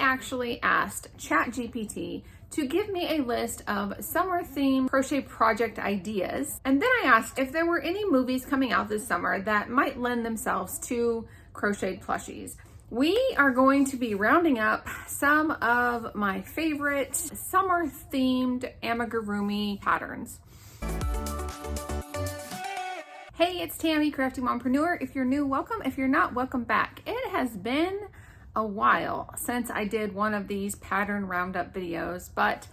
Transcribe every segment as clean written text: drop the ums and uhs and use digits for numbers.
actually asked ChatGPT to give me a list of summer-themed crochet project ideas. And then I asked if there were any movies coming out this summer that might lend themselves to crocheted plushies. We are going to be rounding up some of my favorite summer-themed amigurumi patterns. Hey, it's Tammy, Crafty Mompreneur. If you're new, welcome. If you're not, welcome back. It has been a while since I did one of these pattern roundup videos, but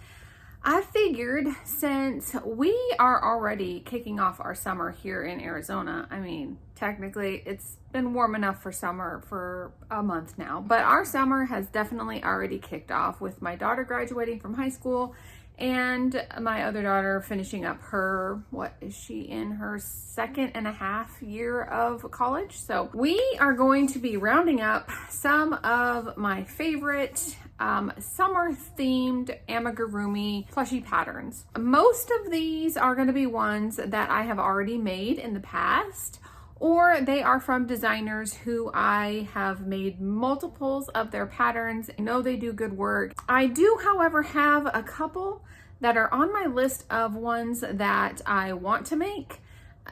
I figured since we are already kicking off our summer here in Arizona, I mean, technically it's been warm enough for summer for a month now, but our summer has definitely already kicked off with my daughter graduating from high school and my other daughter finishing up her, what is she in her 2.5 year of college? So we are going to be rounding up some of my favorite summer themed amigurumi plushie patterns. Most of these are going to be ones that I have already made in the past, or they are from designers who I have made multiples of their patterns. I know they do good work. I do, however, have a couple that are on my list of ones that I want to make.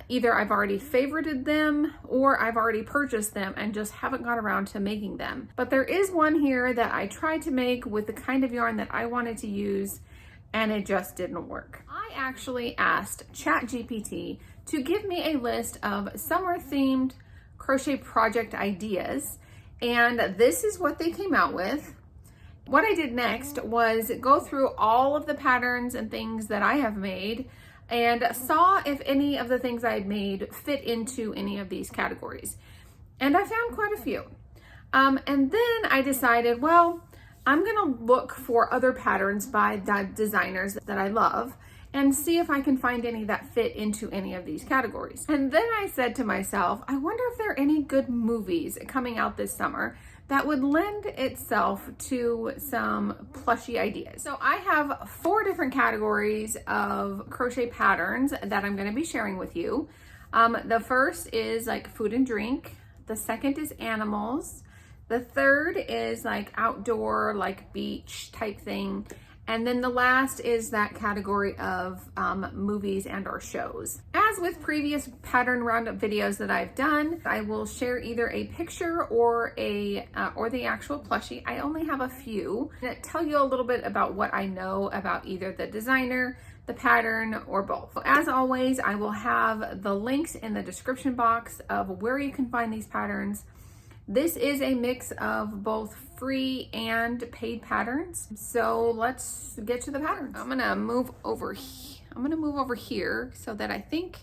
Either I've already favorited them or I've already purchased them and just haven't got around to making them. But there is one here that I tried to make with the kind of yarn that I wanted to use and it just didn't work. I actually asked ChatGPT to give me a list of summer themed crochet project ideas, and this is what they came out with. What I did next was go through all of the patterns and things that I have made and saw if any of the things I had made fit into any of these categories. And I found quite a few. And then I decided, well, I'm gonna look for other patterns by the designers that I love and see if I can find any that fit into any of these categories. And then I said to myself, I wonder if there are any good movies coming out this summer that would lend itself to some plushie ideas. So I have 4 different categories of crochet patterns that I'm gonna be sharing with you. The first is like food and drink. The second is animals. The third is like outdoor, like beach type thing. And then the last is that category of movies and or shows. As with previous pattern roundup videos that I've done, I will share either a picture or the actual plushie. I only have a few that tell you a little bit about what I know about either the designer, the pattern, or both. As always, I will have the links in the description box of where you can find these patterns. This is a mix of both free and paid patterns. So let's get to the patterns. I'm gonna move over here so that I think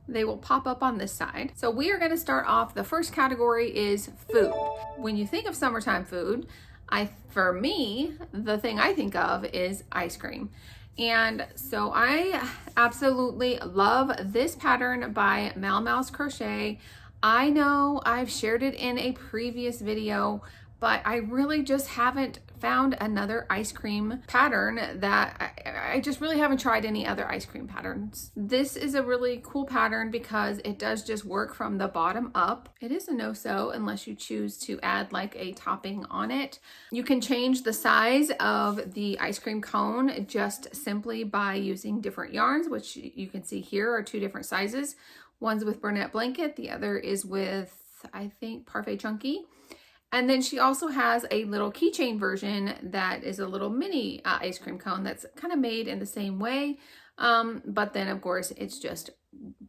they will pop up on this side. So we are gonna start off, the first category is food. When you think of summertime food, for me, the thing I think of is ice cream. And so I absolutely love this pattern by Mal Mal's Crochet. I know I've shared it in a previous video, but I really just haven't found another ice cream pattern that I just really haven't tried any other ice cream patterns. This is a really cool pattern because it does just work from the bottom up. It is a no-sew unless you choose to add like a topping on it. You can change the size of the ice cream cone just simply by using different yarns, which you can see here are 2 different sizes. One's with Burnette Blanket, the other is with, I think, Parfait Chunky. And then she also has a little keychain version that is a little mini ice cream cone that's kind of made in the same way. But then, of course, it's just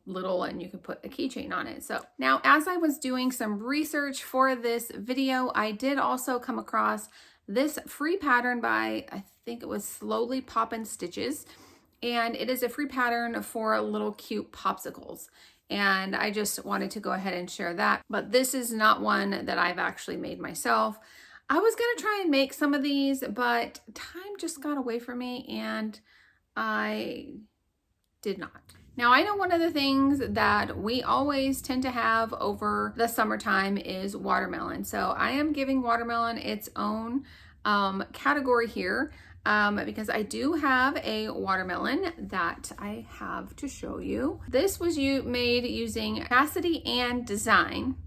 little and you can put a keychain on it. So now, as I was doing some research for this video, I did also come across this free pattern by, I think it was Slowly Poppin' Stitches. And it is a free pattern for little cute popsicles. And I just wanted to go ahead and share that. But this is not one that I've actually made myself. I was gonna try and make some of these, but time just got away from me and I did not. Now, I know one of the things that we always tend to have over the summertime is watermelon. So I am giving watermelon its own category here. Because I do have a watermelon that I have to show you. This was made using Capacity and Design,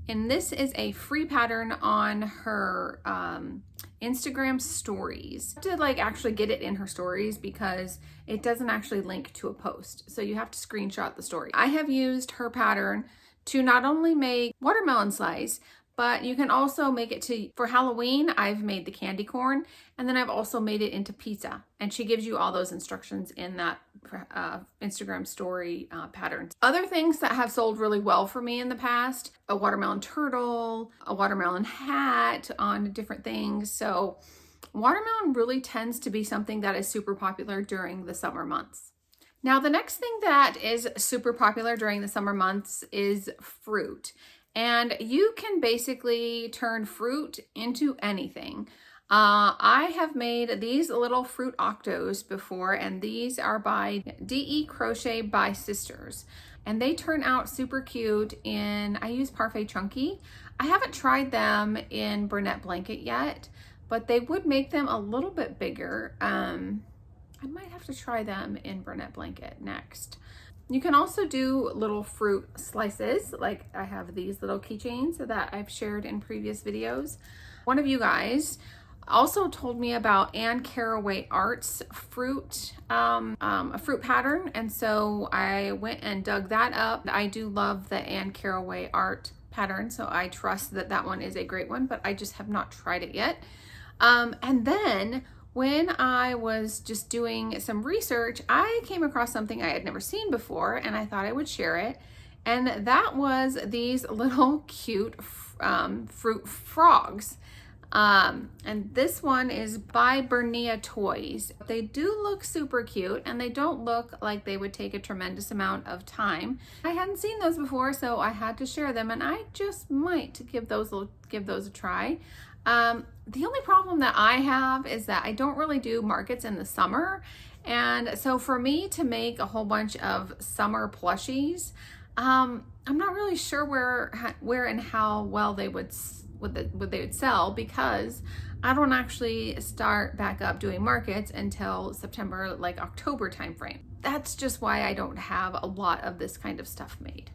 And this is a free pattern on her Instagram stories. You have to like actually get it in her stories because it doesn't actually link to a post. So you have to screenshot the story. I have used her pattern to not only make watermelon slice, but you can also make it to, for Halloween, I've made the candy corn, and then I've also made it into pizza. And she gives you all those instructions in that Instagram story patterns. Other things that have sold really well for me in the past, a watermelon turtle, a watermelon hat on different things. So watermelon really tends to be something that is super popular during the summer months. Now, the next thing that is super popular during the summer months is fruit. And you can basically turn fruit into anything. I have made these little fruit octos before, and these are by DE Crochet by Sisters. And they turn out super cute in, I use Parfait Chunky. I haven't tried them in Bernette Blanket yet, but they would make them a little bit bigger. I might have to try them in Bernette Blanket next. You can also do little fruit slices, like I have these little keychains that I've shared in previous videos. One of you guys also told me about Anne Caraway Art's fruit, a fruit pattern, and so I went and dug that up. I do love the Anne Caraway Art pattern, so I trust that that one is a great one, but I just have not tried it yet. And then when I was just doing some research, I came across something I had never seen before, and I thought I would share it. And that was these little cute fruit frogs. And this one is by Bernia Toys. They do look super cute, and they don't look like they would take a tremendous amount of time. I hadn't seen those before, so I had to share them, and I just might give those a try. The only problem that I have is that I don't really do markets in the summer. And so for me to make a whole bunch of summer plushies, I'm not really sure where and how well they would sell, because I don't actually start back up doing markets until September, like October timeframe. That's just why I don't have a lot of this kind of stuff made.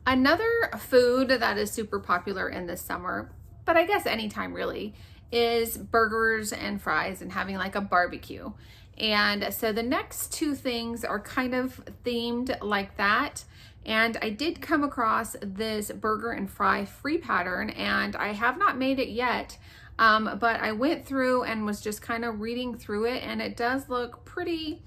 Another food that is super popular in the summer, but I guess anytime really, is burgers and fries and having like a barbecue. And so the next two things are kind of themed like that. And I did come across this burger and fry free pattern, and I have not made it yet, but I went through and was just kind of reading through it, and it does look pretty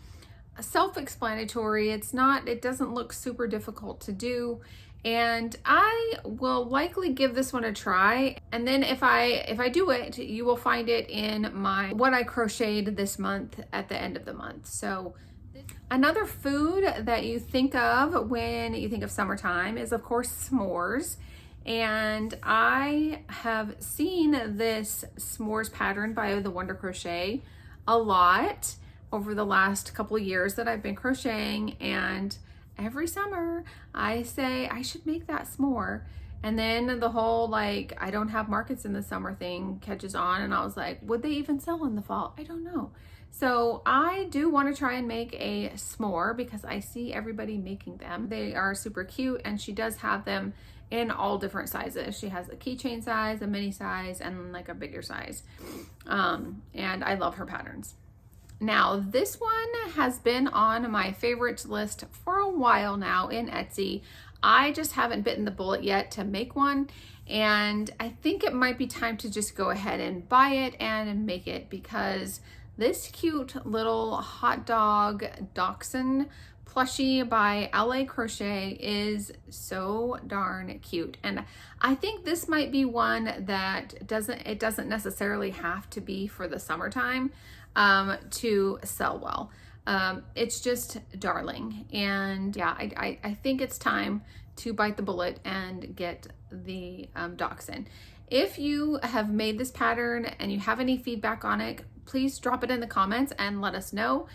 self-explanatory. It doesn't look super difficult to do. And I will likely give this one a try. And then if I do it, you will find it in my what I crocheted this month at the end of the month. So another food that you think of when you think of summertime is of course s'mores. And I have seen this s'mores pattern by the Wonder Crochet a lot over the last couple of years that I've been crocheting, and every summer I say I should make that s'more. And then the whole like I don't have markets in the summer thing catches on, and I was like, would they even sell in the fall? I don't know. So I do want to try and make a s'more because I see everybody making them. They are super cute, and she does have them in all different sizes. She has a keychain size, a mini size, and like a bigger size. And I love her patterns. Now, this one has been on my favorites list for a while now in Etsy. I just haven't bitten the bullet yet to make one, and I think it might be time to just go ahead and buy it and make it, because this cute little hot dog dachshund plushie by LA Crochet is so darn cute. And I think this might be one that doesn't necessarily have to be for the summertime to sell well. It's just darling. And yeah, I think it's time to bite the bullet and get the dachshund. If you have made this pattern and you have any feedback on it, please drop it in the comments and let us know,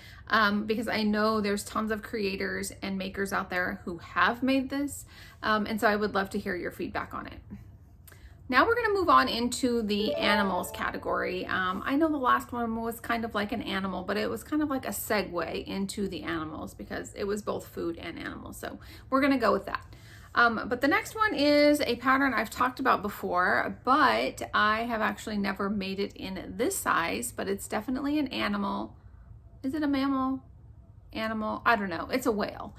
because I know there's tons of creators and makers out there who have made this, and so I would love to hear your feedback on it. Now we're going to move on into the animals category. I know the last one was kind of like an animal, but it was kind of like a segue into the animals because it was both food and animals. So we're going to go with that. But the next one is a pattern I've talked about before, but I have actually never made it in this size, but it's definitely an animal. Is it a mammal? Animal? I don't know. It's a whale.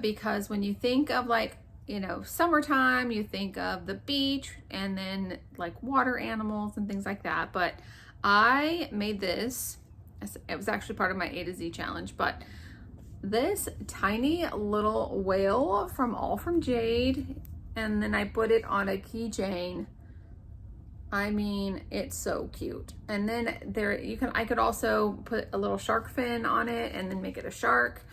Because when you think of like, you know, summertime, you think of the beach and then like water animals and things like that. But I made this, it was actually part of my A to Z challenge, but this tiny little whale from All From Jade, and then I put it on a keychain. I mean, it's so cute. And then there I could also put a little shark fin on it and then make it a shark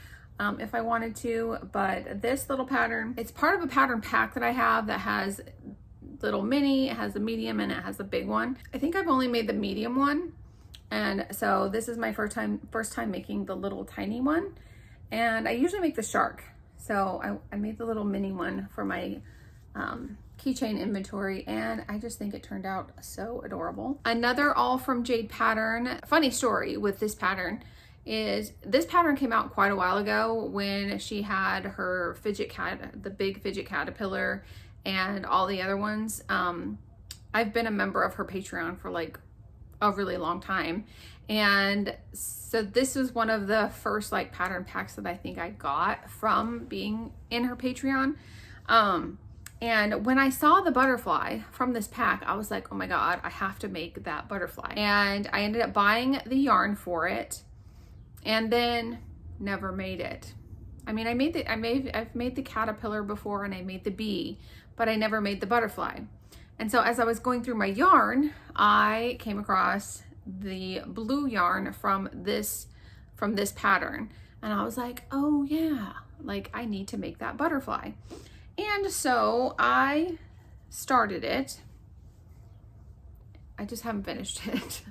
if I wanted to. But this little pattern, it's part of a pattern pack that I have that has little mini, it has the medium, and it has the big one. I think I've only made the medium one, and so this is my first time making the little tiny one. And I usually make the shark, so I made the little mini one for my keychain inventory, and I just think it turned out so adorable. Another All From Jade pattern, funny story with this pattern, is this pattern came out quite a while ago when she had her fidget cat, the big fidget caterpillar, and all the other ones. I've been a member of her Patreon for like a really long time, and so this was one of the first like pattern packs that I think I got from being in her Patreon. And when I saw the butterfly from this pack, I was like, oh my God, I have to make that butterfly. And I ended up buying the yarn for it and then never made it. I mean, I've made the caterpillar before and I made the bee, but I never made the butterfly. And so as I was going through my yarn, I came across the blue yarn from this pattern. And I was like, oh yeah, like I need to make that butterfly. And so I started it. I just haven't finished it.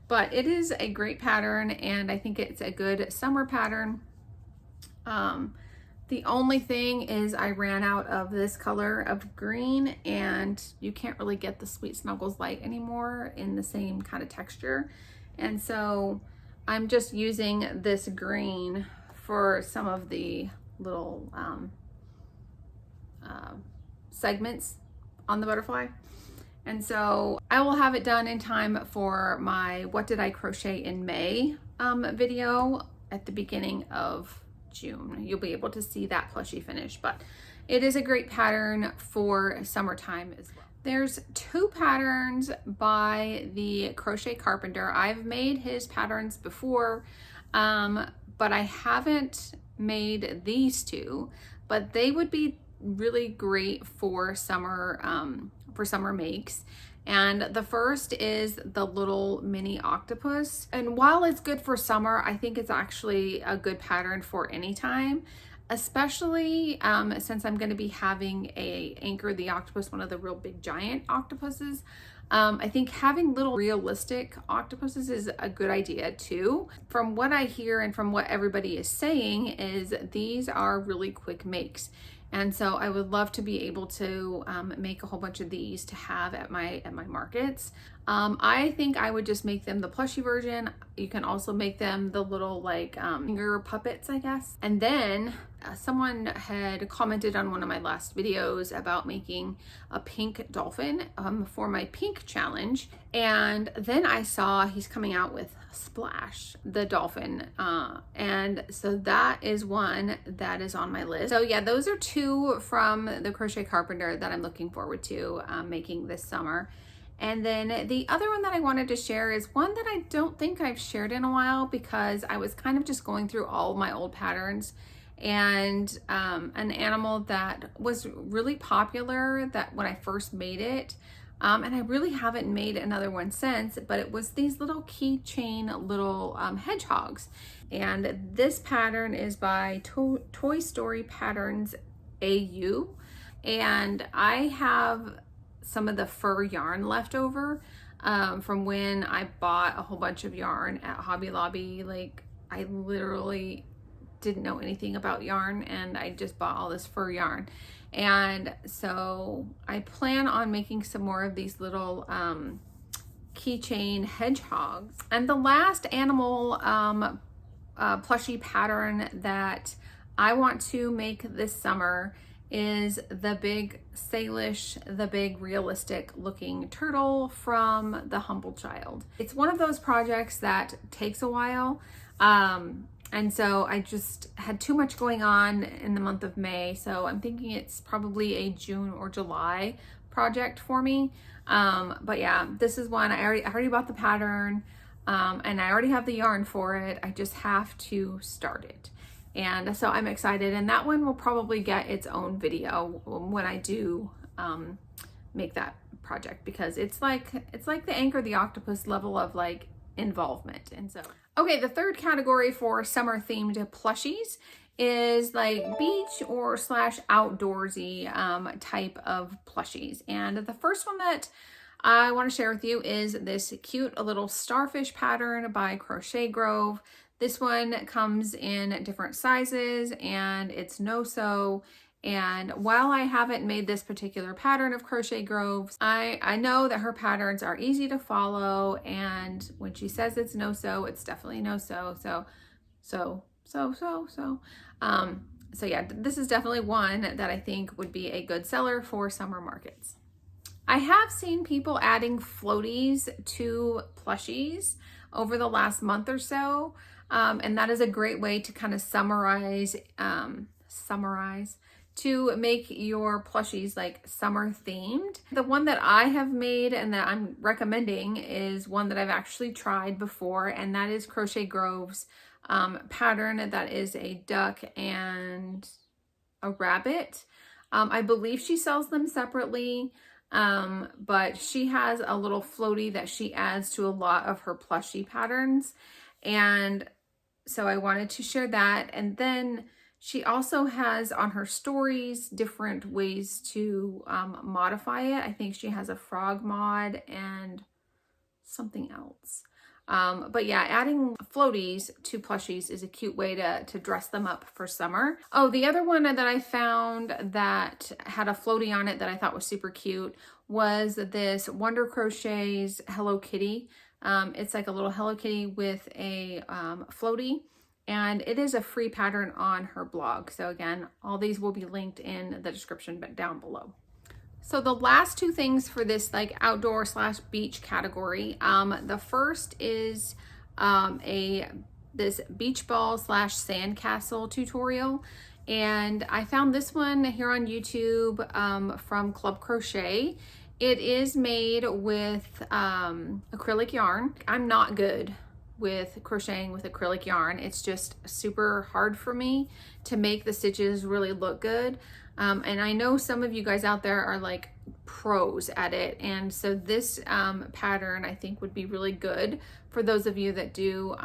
But it is a great pattern, and I think it's a good summer pattern. The only thing is I ran out of this color of green, and you can't really get the Sweet Snuggles Light anymore in the same kind of texture. And so I'm just using this green for some of the little segments on the butterfly. And so I will have it done in time for my What Did I Crochet in May video at the beginning of June. You'll be able to see that plushie finish, but it is a great pattern for summertime as well. There's two patterns by the Crochet Carpenter. I've made his patterns before, but I haven't made these two, but they would be really great for summer makes. And the first is the little mini octopus. And while it's good for summer, I think it's actually a good pattern for any time, especially since I'm going to be having a Anchor the Octopus, one of the real big giant octopuses. I think having little realistic octopuses is a good idea too. From what I hear and from what everybody is saying is these are really quick makes. And so I would love to be able to make a whole bunch of these to have at my markets. I think I would just make them the plushie version. You can also make them the little like finger puppets, I guess. And then someone had commented on one of my last videos about making a pink dolphin for my pink challenge. And then I saw he's coming out with Splash, the dolphin. And so that is one that is on my list. So yeah, those are two from the Crochet Carpenter that I'm looking forward to making this summer. And then the other one that I wanted to share is one that I don't think I've shared in a while because I was kind of just going through all of my old patterns, and an animal that was really popular that when I first made it, and I really haven't made another one since, but it was these little keychain little hedgehogs. And this pattern is by Toy Story Patterns AU, and I have some of the fur yarn left over from when I bought a whole bunch of yarn at Hobby Lobby. Like I literally didn't know anything about yarn and I just bought all this fur yarn. And so I plan on making some more of these little keychain hedgehogs. And the last animal plushie pattern that I want to make this summer is the big Salish, the big realistic looking turtle from the Humble Child. It's one of those projects that takes a while. And so I just had too much going on in the month of May. So I'm thinking it's probably a June or July project for me. But yeah, this is one I already bought the pattern, and I already have the yarn for it. I just have to start it. And so I'm excited, and that one will probably get its own video when I do make that project, because it's like the Anchor the Octopus level of like involvement. And so, okay, the third category for summer themed plushies is like beach or slash outdoorsy type of plushies. And the first one that I want to share with you is this cute little starfish pattern by Crochet Grove. This one comes in different sizes and it's no-sew. And while I haven't made this particular pattern of Crochet Groves, I know that her patterns are easy to follow. And when she says it's no-sew, it's definitely no-sew. So yeah, this is definitely one that I think would be a good seller for summer markets. I have seen people adding floaties to plushies over the last month or so. And that is a great way to kind of summarize, to make your plushies like summer themed. The one that I have made and that I'm recommending is one that I've actually tried before, and that is Crochet Grove's pattern that is a duck and a rabbit. I believe she sells them separately, but she has a little floaty that she adds to a lot of her plushie patterns. And so I wanted to share that. And then she also has on her stories different ways to modify it. I think she has a frog mod and something else. But yeah, adding floaties to plushies is a cute way to dress them up for summer. Oh, the other one that I found that had a floaty on it that I thought was super cute was this Wonder Crochet's Hello Kitty. It's like a little Hello Kitty with a floaty, and it is a free pattern on her blog. So again, all these will be linked in the description down below. So the last two things for this like outdoor slash beach category, the first is this beach ball slash sandcastle tutorial. And I found this one here on YouTube from Club Crochet. It is made with acrylic yarn. I'm not good with crocheting with acrylic yarn. It's just super hard for me to make the stitches really look good. And I know some of you guys out there are like pros at it. And so this pattern I think would be really good for those of you that do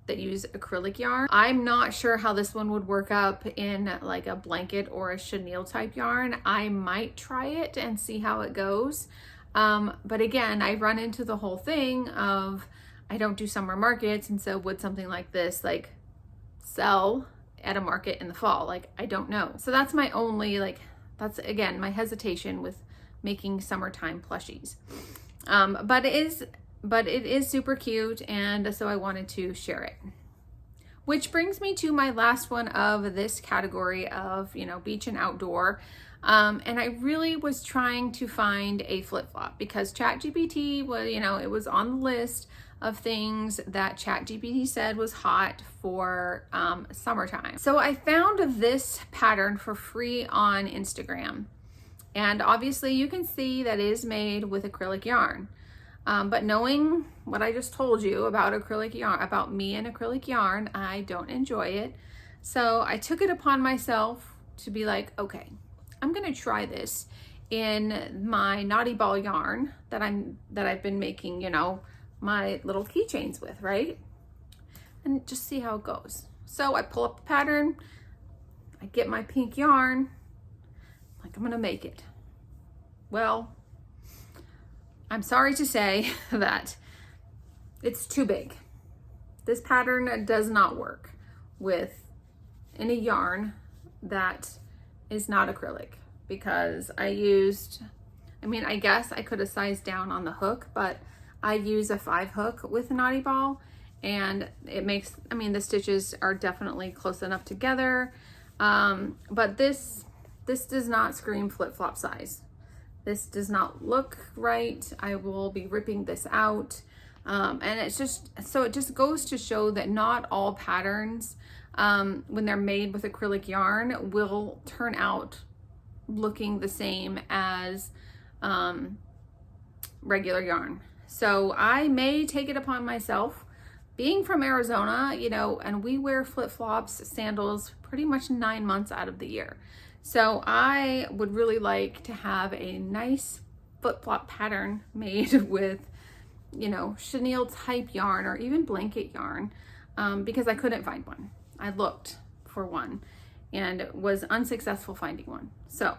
that use acrylic yarn. I'm not sure how this one would work up in like a blanket or a chenille type yarn. I might try it and see how it goes. But again, I run into the whole thing of I don't do summer markets, and so would something like this like sell at a market in the fall? Like, I don't know. So that's my only, like, that's again my hesitation with making summertime plushies. But it is super cute, and so I wanted to share it. Which brings me to my last one of this category of, you know, beach and outdoor. And I really was trying to find a flip-flop because ChatGPT was, you know, it was on the list of things that ChatGPT said was hot for summertime. So I found this pattern for free on Instagram. And obviously you can see that it is made with acrylic yarn. But knowing what I just told you about acrylic yarn, about me and acrylic yarn, I don't enjoy it. So I took it upon myself to be like, okay, I'm gonna try this in my Naughty Ball yarn that I've been making, you know, my little keychains with, right? And just see how it goes. So I pull up the pattern, I get my pink yarn, like I'm gonna make it. Well, I'm sorry to say that it's too big. This pattern does not work with any yarn that is not acrylic, because I guess I could have sized down on the hook, but I use a 5 hook with Naughty Ball, and it makes, the stitches are definitely close enough together. But this This does not scream flip-flop size. This does not look right. I will be ripping this out. And it's just, so it just goes to show that not all patterns, when they're made with acrylic yarn, will turn out looking the same as regular yarn. So I may take it upon myself, being from Arizona, you know, and we wear flip-flops, sandals pretty much 9 months out of the year. So I would really like to have a nice flip-flop pattern made with, you know, chenille type yarn or even blanket yarn, because I couldn't find one. I looked for one and was unsuccessful finding one. So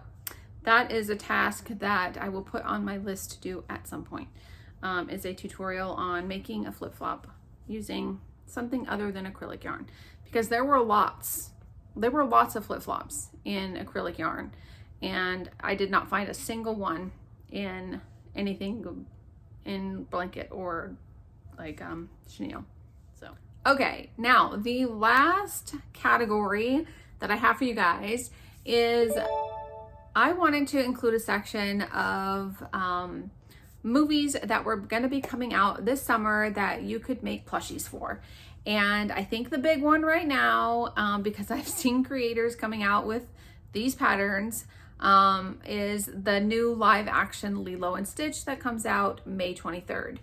that is a task that I will put on my list to do at some point, is a tutorial on making a flip-flop using something other than acrylic yarn, because there were lots of flip-flops in acrylic yarn, and I did not find a single one in anything in blanket or like chenille. So okay, now the last category that I have for you guys is I wanted to include a section of movies that were going to be coming out this summer that you could make plushies for. And I think the big one right now, because I've seen creators coming out with these patterns, is the new live action Lilo and Stitch that comes out May 23rd.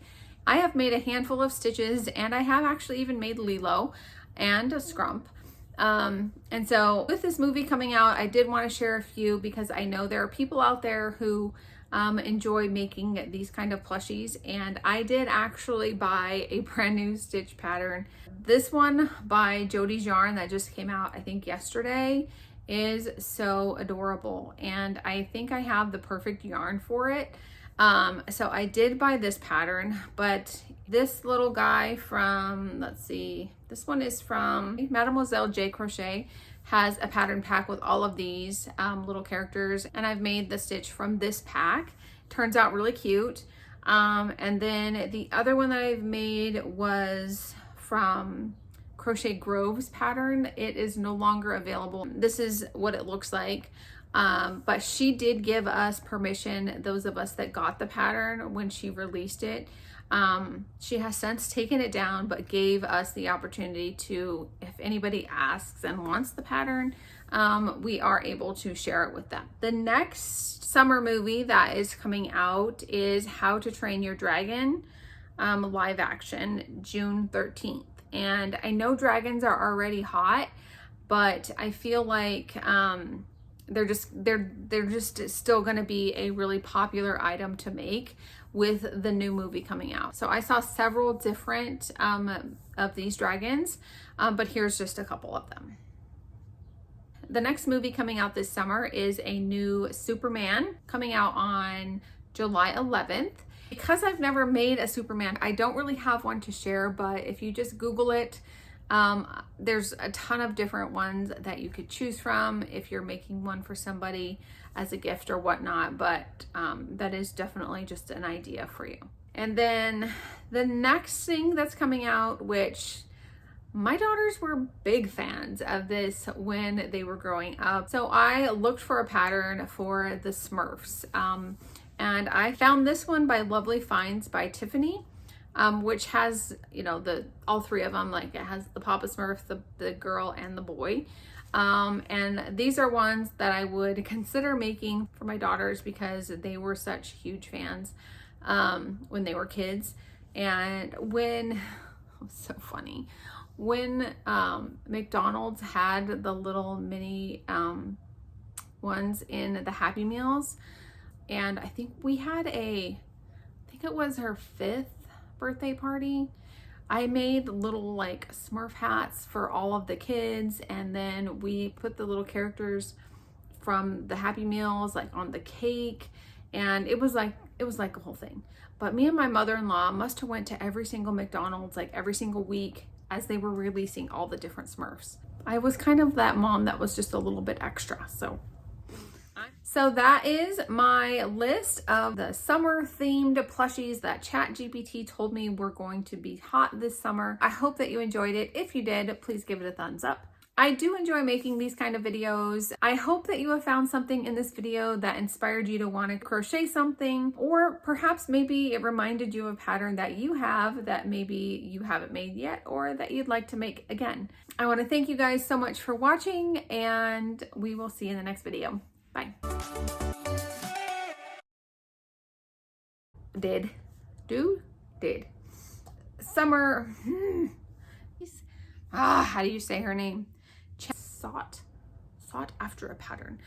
I have made a handful of stitches, and I have actually even made Lilo and a scrump. And so with this movie coming out, I did want to share a few because I know there are people out there who enjoy making these kind of plushies, and I did actually buy a brand new stitch pattern. This one by Jody's Yarn that just came out, I think yesterday, is so adorable, and I think I have the perfect yarn for it. So I did buy this pattern, but this little guy from, let's see, this one is from Mademoiselle J Crochet, has a pattern pack with all of these little characters, and I've made the stitch from this pack. Turns out really cute. And then the other one that I've made was from Crochet Grove's pattern. It is no longer available. This is what it looks like. But she did give us permission, those of us that got the pattern when she released it. She has since taken it down, but gave us the opportunity to, if anybody asks and wants the pattern, we are able to share it with them. The next summer movie that is coming out is How to Train Your Dragon, live action, June 13th. And I know dragons are already hot, but I feel like they're just still going to be a really popular item to make with the new movie coming out. So I saw several different of these dragons, but here's just a couple of them. The next movie coming out this summer is a new Superman coming out on July 11th. Because I've never made a Superman, I don't really have one to share, but if you just Google it, there's a ton of different ones that you could choose from if you're making one for somebody as a gift or whatnot, but that is definitely just an idea for you. And then the next thing that's coming out, which my daughters were big fans of this when they were growing up. So I looked for a pattern for the Smurfs, and I found this one by Lovely Finds by Tiffany. Which has, you know, all three of them, like it has the Papa Smurf, the girl, and the boy. And these are ones that I would consider making for my daughters because they were such huge fans when they were kids. And when, it was so funny, when McDonald's had the little mini ones in the Happy Meals, and I think we had I think it was her 5th birthday party, I made little like Smurf hats for all of the kids, and then we put the little characters from the Happy Meals like on the cake, and it was like a whole thing. But me and my mother-in-law must have went to every single McDonald's like every single week as they were releasing all the different Smurfs. I was kind of that mom that was just a little bit extra. So that is my list of the summer themed plushies that ChatGPT told me were going to be hot this summer. I hope that you enjoyed it. If you did, please give it a thumbs up. I do enjoy making these kind of videos. I hope that you have found something in this video that inspired you to want to crochet something, or perhaps maybe it reminded you of a pattern that you have that maybe you haven't made yet or that you'd like to make again. I want to thank you guys so much for watching, and we will see you in the next video. Bye. Did. Summer. How do you say her name? Sought after a pattern.